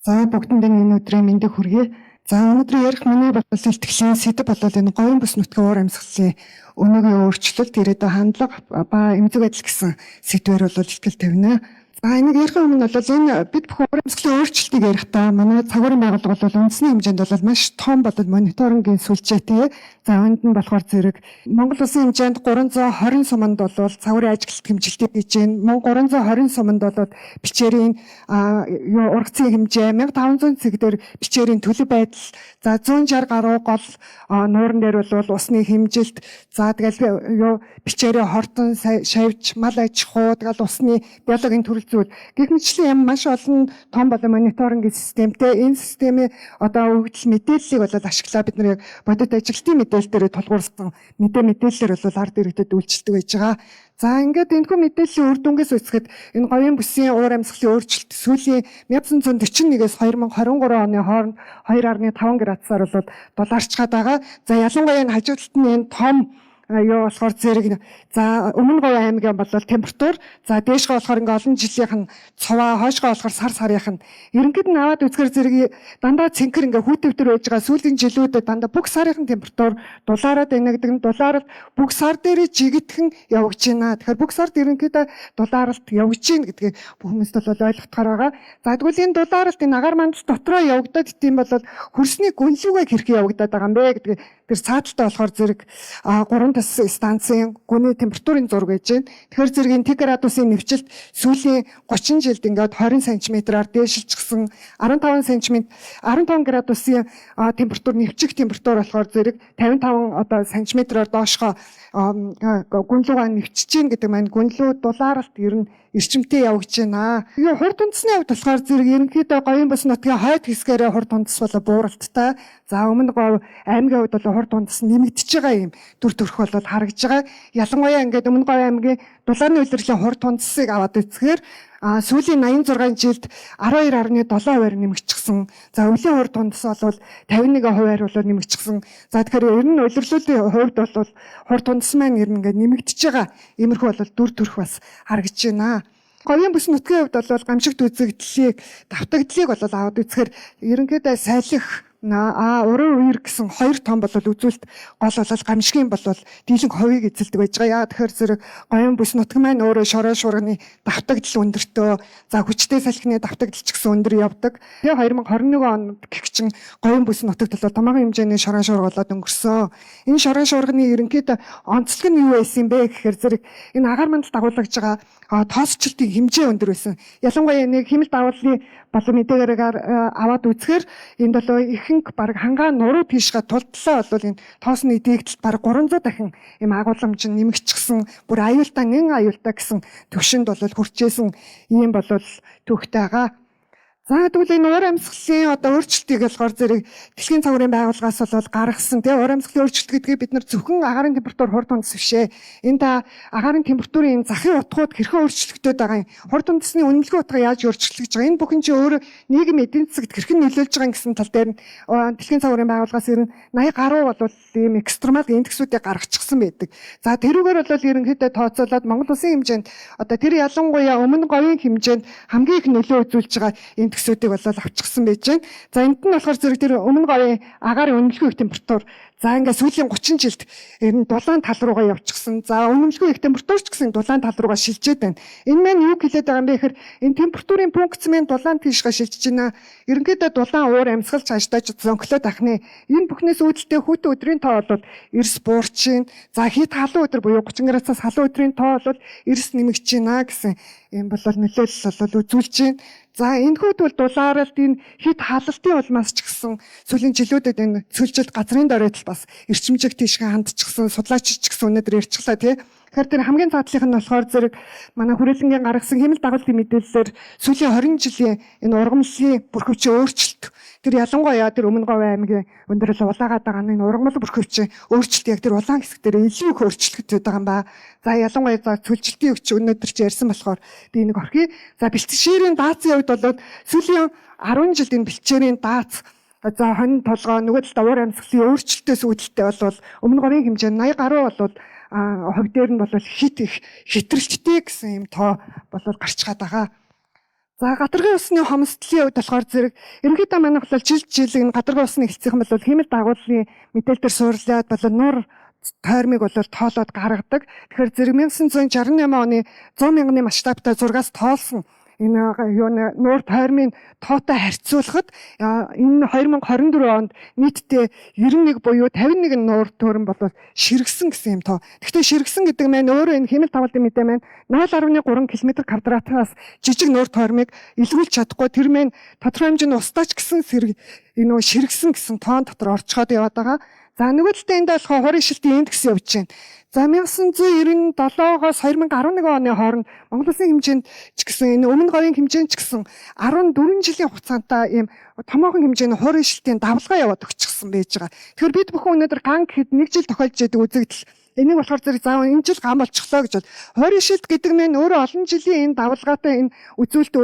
За бүгдэнд энэ өдрийн мэндийг хүргэе. За өнөөдөр ярих миний бодлол сэтгэлийн сэдэв болол энэ говийн бүс нутгийн уур амьсгалын өнөөгийн өөрчлөлт, ирээдүйн хандлага ба эмзэг байдал гэсэн сэдвээр бол ихтгэл тавина. За энийг ярих өмнө бол энэ бид бүхэн уур амьсгалын өөрчлөлтийг ярихдаа манай цагуурын байгууллага бол үндэсний хэмжээнд бол маш том бодол мониторингийн сүлжээтэй. За үүнд нь болохоор зэрэг Монгол улсын хэмжээнд 320 суманд бол цагуурын ажилтнууд хэмжилтийг хийж байна. 320 суманд бол бичээрийн ургацын хэмжээ 1500 цэг дээр бичээрийн төлөв байдал, за 160 гаруй гол нууран дээр бол усны хэмжилт, за тэгэл бичээрийн хортон шавж, мал аж ахуй, тэгэл усны биологийн төрөл зүйл гэх мэтчлэн маш олон том болон мониторингийн системтэй. Энэ системийн өгөгдөл мэдээллийг бол ашиглаа бид нар яг бодит ажилтны мэдээлэл дээр тулгуурсан мэдээлэлээр бол ард иргэдэд үйлчлдэг байж байгаа. За ингээд энэхүү мэдээллийн үр дүнгээс үзэхэд энэ говийн бүсийн уур амьсгалын өөрчлөлт сүүлийн 1941-ээс 2023 оны хооронд 2.5 градусаар бол дулаарчгаад байгаа. За ялангуяа энэ хажуу талд нь энэ том болохоор зэрэг за өмнө говь аймгийн бол температур, за дээшгээ болохоор ингээ олон жилийнх нь цуваа, хойшгоо болохоор сар сарынх нь ерөнхийд нь аваад үзэхээр зэрэг дандаа цэнхэр ингээ хүүтөвтөр байж байгаа. Сүүлийн жилүүдэд дандаа бүх сарын температур дулаараад инэгдэг нь, дулаарал бүх сар дээрээ жигдхэн явж байна. Тэгэхээр бүх сард ерөнхийдөө дулааралт явж гин гэдгийг бүх хүмүүст бол ойлгохоор байгаа. За тэгвэл энэ дулааралт энэ агаар мандал дотроо явагдаад итим бол хөрсний гүнлүүгээ хэрхэн явагдаад байгаа юм бэ гэдгийг тэр цааталтай болохоор зэрэг 3 тас станцын гүний температурын зураг гэж байна. Тэгэхээр зэрэг энэ Т градусын нэвчилт сүүлийн 30 жилд ингээд 20 см-аар дээшилчихсэн. 15 градусын температур нэвчих температур болохоор зэрэг 55 см-аар доошгоо гүнлүүгээ нэвчиж гин гэдэг маань гүнлүү дулааралт ер нь эрчимтэй явж байна. Хурд үндэсний хувьд болохоор зэрэг ерөнхийдөө говийн бүс нутгийн хойд хэсгээрээ хурд үндэс болоо бууралттай. За өмнө говь аймгийн хувьд бол хурд үндэс нэмэгдэж байгаа юм төр төрх бол харагдж байгаа. Ялангуяа ингээд өмнө говь аймгийн дулааны улирлын хурд үндэсийг аваад үзэхээр сүүлийн 86 жилд 12.7% нэмэгдчихсэн. За өвлийн хурд үндэс бол 51% бол нэмэгдчихсэн. За тэгэхээр ер нь улирлуулын хувьд бол хурд үндэс маань ер нь ингээд нэмэгдэж байгаа. Иймэрхүү бол дүр төрх бас харагдж байна. Говийн бүс нутгийн хувьд бол гамшигт үзэгдлийг, давтагдлыг бол аваад үзэхээр ерөнхийдөө салхи уран үер гэсэн хоёр том бол үзүүлэлт гол бол гамшигын бол дийлэнх хувийг эзэлдэг байж байгаа. Яа тэгэхээр зэрэг говийн бүс нутаг маань өөрөө шороо шуурганы давтагдал өндөртөө, за хүчтэй салхины давтагдал ч гэсэн өндөр явдаг. Тэгээ 2021 онд гэгчин говийн бүс нутагт бол томоохон хэмжээний шороо шуурга болоод өнгөрсөн. Энэ шороо шуурганы ерөнхийдөө онцлог нь юу байсан бэ гэхээр зэрэг энэ агаар мандалд дагуулж байгаа тоосчлтын хэмжээ өндөр байсан. Ялангуяа нэг хэмэл дагууллын болон мэдээгээр аваад үзэхээр энд бол ихэнх баг хангаа нуруу тийшгээ тултлаа бол энэ тоосны дээгдэлт баг 300 дахин юм агуулмж нэмэгдчихсэн. Бүр аюултай нэн аюултай гэсэн төвшөнд бол хүрчээсэн юм бол төвхтэй байгаа. За тэгвэл энэ уур амьсгалын өөрчлөлтийг болохоор зэрэг дэлхийн цагуурын байгууллагаас бол гаргасан тийм уур амьсгалын өөрчлөлт гэдгийг бид нар зөвхөн агаарын температур хурд үндэс бишээ. Энэ агаарын температурын захын утгууд хэрхэн өөрчлөгдөд байгаа юм. Хурд үндэсний үнэлгээ утга яаж өөрчлөгдөж байгаа. Энэ бүхэн чинь өөрөө нийгэм эдийн засагт хэрхэн нөлөөлж байгаа гэсэн тал дээр нь дэлхийн цагуурын байгууллагаас ер нь 80 гаруй бол ийм экстремал индексүүдийг гаргачихсан байдаг. За тэрүүгээр бол ерөнхийдөө тооцоолоод Монгол улсын хэмжээнд тэр ялангуяа өмнө говийн хэмжээнд хамгийн их нөлөө үзүүлж байгаа индексүүдийг бол авчихсан байж байна. За энд нь болохоор зэрэг тэр өмнө говийн агаарын үнэлгээ их температур за ингээд сүүлийн 30 жилд ер нь дулаан тал руугаа явчихсан. За үнэмшгүй их температур ч гэсэн дулаан тал руугаа шилжээд байна. Энэ маань юу хэлээд байгаа юм бэ гэхээр энэ температурын функц маань дулаан тийшгээ шилжиж байна. Ерөнхийдөө дулаан уур амьсгалж хаштаж зөнхлөд ахны энэ бүхнээс үүдэлтэй хүүтэн өдрийн тоо бол эрс буурч байна. За хит халуун өдөр буюу 30 градусаас халуун өдрийн тоо бол эрс нэмэгдэж байна гэсэн юм бол нөлөөлөл бол үзүүлж байна. За энэхүүд бол дулааралт энэ хит халалтын улмаас ч гэсэн сүүлийн жилүүдэд энэ цөлжилт газрын дөрөйдөл бас эрчимжиг тийшээ хандчихсан судлаач ч гэсэн өнөөдөр ярьчихлаа тий. Тэгэхээр тэр хамгийн цаатлынх нь болохоор зэрэг манай хүрээлэнгийн гаргасан хэмэл дагуулын мэдээллээр сүүлийн 20 жилийн энэ ургамлын бүрхөвчийн өөрчлөлт тэр ялангуяа тэр өмнө говь аймгийн өндөрлө улаагаад байгаа энэ ургамал бүрхөвчийн өөрчлөлт яг тэр улаан хэсэг дээр илүү их өөрчлөгдөж байгаа юм ба. За ялангуяа за цөлжилтийн өвч өнөөдөр ч ярьсан болохоор би нэг орхий. За бэлтгэшээрийн даацын хувьд бол сүүлийн 10 жилд энэ бэлтгэшээрийн даац за хонь толгой нөгөө талд уур амьсгалын өөрчлөлтөөс үүдэлтэй бол өмнө говийн хэмжээ 80 гаруй бол хувь дээр нь бол хит их хитрэлттэй гэсэн юм тоо болоод гарч чад байгаа. За гадаргын усны хомсдлын хувьд болохоор зэрэг ерөнхийдөө манайх бол жил энэ гадаргын усны хэлцэх юм бол хэмэл дагуулын мэдээлэлээр суурлаад болоо нуур тойрмыг бол тоолоод гаргадаг. Тэгэхээр зэрэг 1968 оны 100 мянганы масштабтай зургаас тоолсон энэ нуур тойрмын тоотой харьцуулахад энэ 2024 онд нийтдээ 91 буюу 51 нуур тойрон бол ширгсэн гэсэн юм тоо. Гэхдээ ширгсэн гэдэг маань өөрөө энэ хэмэл даваалын мэдээ маань 0.3 км²-аас жижиг нуур тойрмыг илрүүлж чадахгүй тэр маань тодорхой хэмжээний устаач гэсэн энэ ширгсэн гэсэн тоон дотор орчход яваад байгаа. За нөгөө талдаа энд болохоор хорийн шилтийн индекс явж байна. За 1997-оос 2011 оны хооронд Монгол Улсын хэмжээнд ч гэсэн энэ өмнө говийн хэмжээнд ч гэсэн 14 жилийн хугацаанд ийм томоохон хэмжээний хорийн шилтийн давлгаа яваад өгчихсэн байж байгаа. Тэгэхээр бид бүхэн өнөөдөр ган гэхэд 1 жил тохиолж яадаг үзэгдэл энийг болохоор зэрэг заавал энэ жил гам болчихлоо гэж бол хорийн шилт гэдэг нь өөрөө олон жилийн энэ давлгаатай энэ үзүүлэлт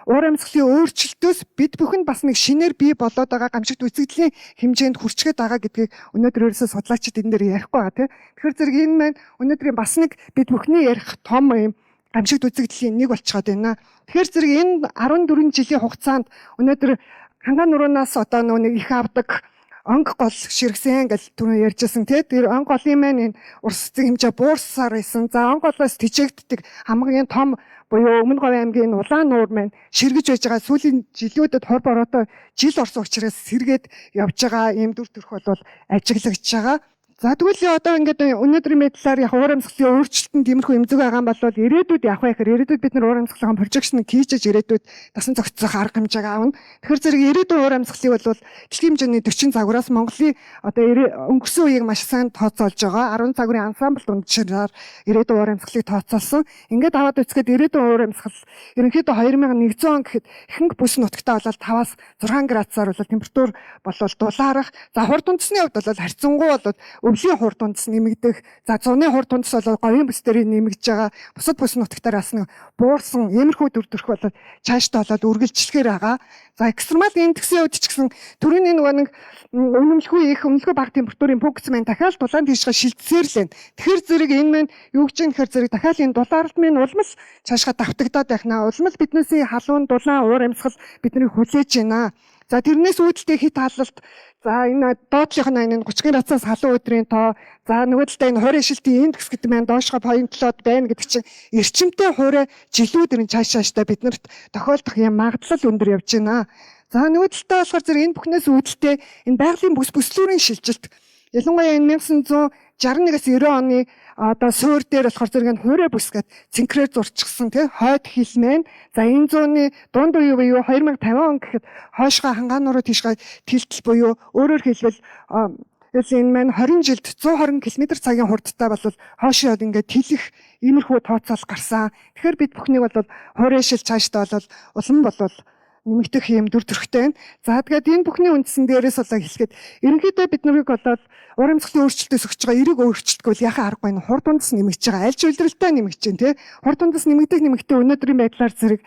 уур амьсгалын өөрчлөлтөөс бид бүхэн бас нэг шинээр бий болоод байгаа гамшигт үзэгдлийн хэмжээнд хүрчгээд байгаа гэдгийг өнөөдөр ерөөсөө судлаачид энэ дээр ярихгүй байгаа тийм. Тэгэхээр зэрэг энэ маань өнөөдрийн бас нэг бид бүхний ярих том юм гамшигт үзэгдлийн нэг болчиход байна. Тэгэхээр зэрэг энэ 14 жилийн хугацаанд өнөөдөр хангаан нуруунаас одоо нэг их авдаг онг гол ширгсэн гэж түрүү ярьжсэн тий. Тэр онг голын маань энэ урс эцэг хэмжээ буурсаар байсан. За онг голоос тижээгддэг хамгийн том буюу Өмнө Говь аймгийн улаан нуур маань ширгэж байж байгаа сүүлийн жилүүдэд хор бороотой жил орсон учраас сэргээд явж байгаа ийм дүр төрх бол ажиглагдж байгаа. За тэгвэл одоо ингээд өнөөдрийн мэдлэлээр яг уур амьсгалын өөрчлөлтөнд тиймэрхүү эмзэг байгаа бол ирээдүйд явах вэ гэхээр ирээдүйд бид нар уур амьсгалын прожекшн хийжэж ирээдүйд дасан зохицох арга хэмжээг аавна. Тэгэхээр зэрэг ирээдүйн уур амьсгалыг бол дэлхийн хэмжээний 40 загвараас Монголын одоо өнгөрсөн үеийг маш сайн тооцоолж байгаа. 10 загварын ансамбль дундчраар ирээдүйн уур амьсгалыг тооцоолсон. Ингээд аваад үзэхэд ирээдүйн уур амьсгал ерөнхийдөө 2100 он гэхэд ихэнх бүс нутагтаа бол 5-аас 6 градусаар бол температур болол дулаарах. За хурд үндэсний хувьд бол харьцангуй бол өвлийн хурд үндэс нэмэгдэх. За зуны хурд үндэс бол говийн бүс дээр нэмэгдэж байгаа. Бусад бүс нутагтаар бас нэг буурсан иймэрхүү дүр төрх бол цаашдаа болоод үргэлжлэхээр байгаа. За экстремал индексийн хувьд ч гэсэн төрөний нэг өмнөмлөхүй бага температурын фокус маань дахиад дулаан тийшээ шилжсээр л байна. Тэгэхээр зэрэг энэ маань юу гэж юм гэхээр зэрэг дахиад энэ дулаарлын улмал цаашгаа давтагдаад байна. Улмал биднээсээ халуун дулаан уур амьсгал биднийг хүлээж байна. За тэрнээс үүдэлтэй хит халалт за энэ доотлих нь 30 градусаас халуун өдрийн тоо за нөгөө талдаа энэ хорийн шилтийн индекс гэдэг маань доошгоо поинтлоод байна гэдэг чинь эрчимтэй хуурай жилүүдэрийн цаашааштай биднэрт тохиолдох юм магадлал өндөр явж байна. За нөгөө талдаа болохоор зэрэг энэ бүхнээс үүдэлтэй энэ байгалийн бүслүүрийн шилжилт ялангуяа энэ 1961-аас 90 оны одоо суур дээр болохоор зэрэг хуурай бүс гэдэг цэнхрээр зурчихсан тий хойд хилмэн. За энэ зууны дунд үе буюу 2050 он гэхэд хойшгаа хангаан нуруу тийшгээ тэлтэл буюу өөрөөр хэлбэл энэ маань 20 жилд 120 км/цагийн хурдтай бол хоошоо ингээд тэлэх иймэрхүү тооцоол гарсан. Тэгэхээр бид бүхнийг бол хуурай шил цаашдаа бол улам болвол нэмэгдэх юм дүр төрхтэй байна. За тэгээд энэ бүхний үндсэн дээрээс болоо хэлэхэд ерөнхийдөө бид нарыг болоод уур амьсгалын өөрчлөлтөөс өгч байгаа эерэг өөрчлөлтгүй яхаа аргагүй нь хурд унтас нэмэгдэж байгаа. Аль ч үйлдвэрлэлтэй нэмэгдэж байна тий. Хурд унтас нэмэгдэх өнөөдрийн байдлаар зэрэг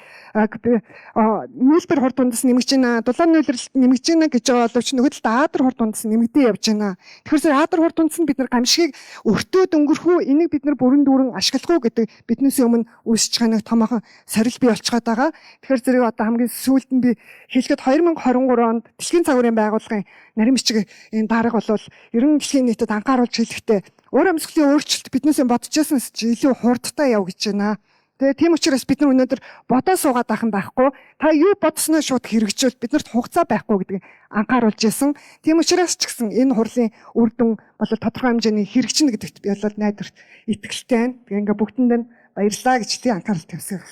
нийлбэр хурд унтас нэмэгдэж байна. Дулаан үйлдвэрлэлт нэмэгдэж байна гэж байгаа боловч нөгөө талд аадар хурд унтас нэмэгдээ явж байна. Тэгэхээр зэрэг аадар хурд унтас нь бид нар гамшигыг өртөөд өнгөрөх үү энийг бид нар бүрэн дүүрэн ашиглах уу гэдэг биднээс өмнө үүсэж байгаа нэг томоохон сорил бий болчиход байгаа. Тэгэхээр зэрэг одоо хамгийн сүүлд нь би хэлэхэд 2023 онд Дэлхийн цагуурын байгууллагын нарийн бичиг энэ дарга бол ерөн дэлхийн нийтэд анхааруулж хэлэхдээ уур амьсгалын өөрчлөлт биднээс бодчихсоос илүү хурдтай яв гэж байна. Тэгээ тийм учраас бид нар өнөөдөр бодоо суугаад байх юм байхгүй. Та юу бодсноо шууд хэрэгжүүл биднэрт хугацаа байхгүй гэдгийг анхааруулж ясан. Тийм учраас ч гэсэн энэ хурлын үр дүн бол тодорхой хэмжээний хэрэгжинэ гэдэгт би бол найдварт итгэлтэй байна. Тэгээ ингээ бүгдэнд нь баярлалаа гэж тийм анхаарал тавьсан.